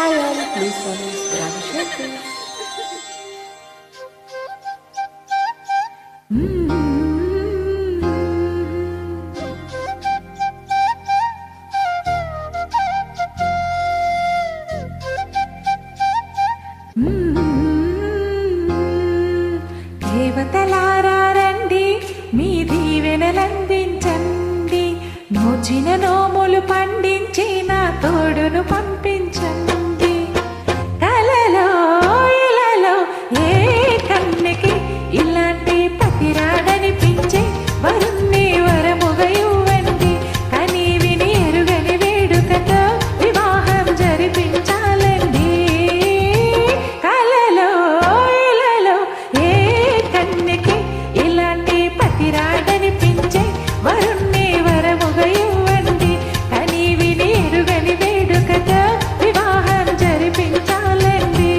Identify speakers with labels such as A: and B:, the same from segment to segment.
A: Hi all, please follow Ravi Shetty.
B: దేవతలారా రండి, మీ దీవెనలందించండి. నోచిన నోములు పండించి నా తోడును పంపించండి. కలలో ఇలలో ఏ కన్నెకి ఇలాంటి పతిరాడనిపించే వరుణ్ణి వరముగా ఇవ్వండి. కని విని ఎరుగని వేడుకతో వివాహం జరిపించాలండి. కలలో ఇలలో ఏ కన్నెకి ఇలాంటి పతిరాడనిపించే వరుణ్ణి వరముగా ఇవ్వండి. కని విని ఎరుగని వేడుకతో వివాహం జరిపించాలండి.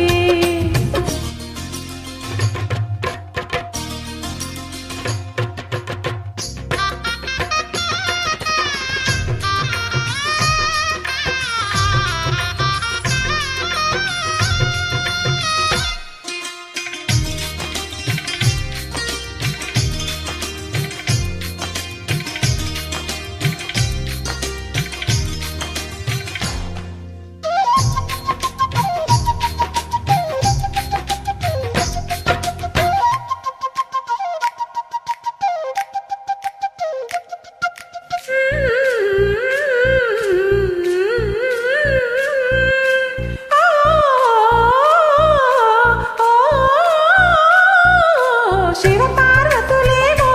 B: శివ పార్వతులేమో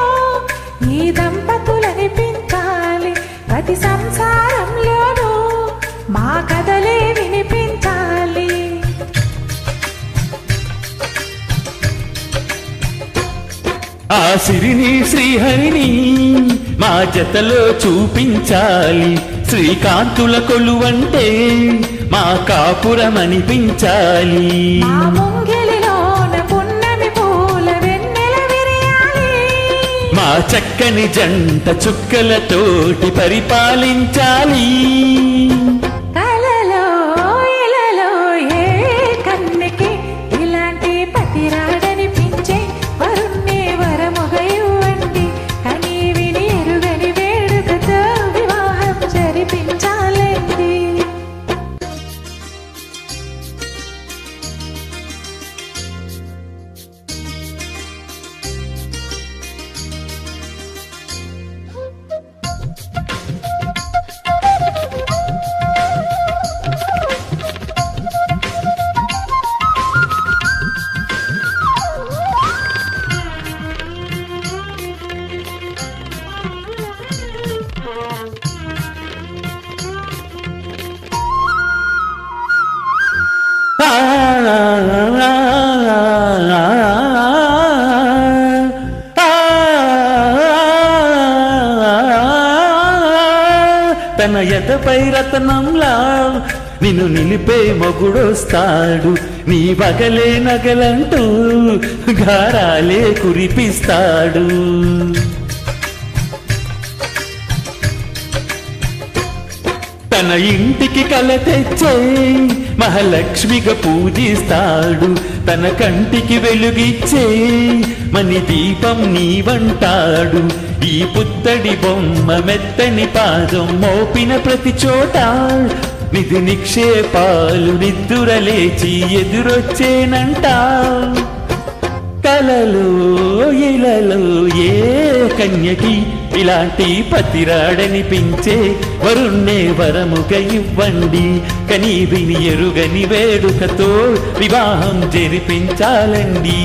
B: ఈ దంపతులనిపించాలి. ప్రతి సంసారంలోనూ మా కథలే వినిపించాలి.
C: ఆ సిరిని శ్రీహరిని మా జతలో చూపించాలి. శ్రీకాంతుల కొలువంటే మా కాపురమనిపించాలి.
B: మా ముంగిలిలోన పున్నమి పూల వెన్నెల విరియాలి.
C: మా చక్కని జంట చుక్కలతోటి పరిపాలించాలి.
B: కలలో ఇలలో ఏ కన్నెకి ఇలాంటి పతిరాడనిపించే వరుణ్ణి వరముగా ఇవ్వండి. కని విని ఎరుగని వేడుకతో వివాహం జరిపించాలండి.
C: ఆ, తన ఎదపై రతనంలా నిన్ను నిలిపే మొగుడొస్తాడు. నీ వగలే నగలంటూ గారాలే కురిపిస్తాడు. తన ఇంటికి కల తెచ్చే మహాలక్ష్మిగా పూజిస్తాడు. తన కంటికి వెలుగిచ్చే మని దీపం నీవంటాడు. ఈ పుత్తడి బొమ్మ మెత్తని పాదం మోపిన ప్రతి చోట నిధి నిక్షేపాలు నిద్దురలేచి ఎదురొచ్చేనంట. కలలో ఇలలో ఏ కన్యకి ఇలాంటి పతిరాడనిపించే వరుణ్ణే వరముగా ఇవ్వండి. కని విని ఎరుగని వేడుకతో వివాహం జరిపించాలండి.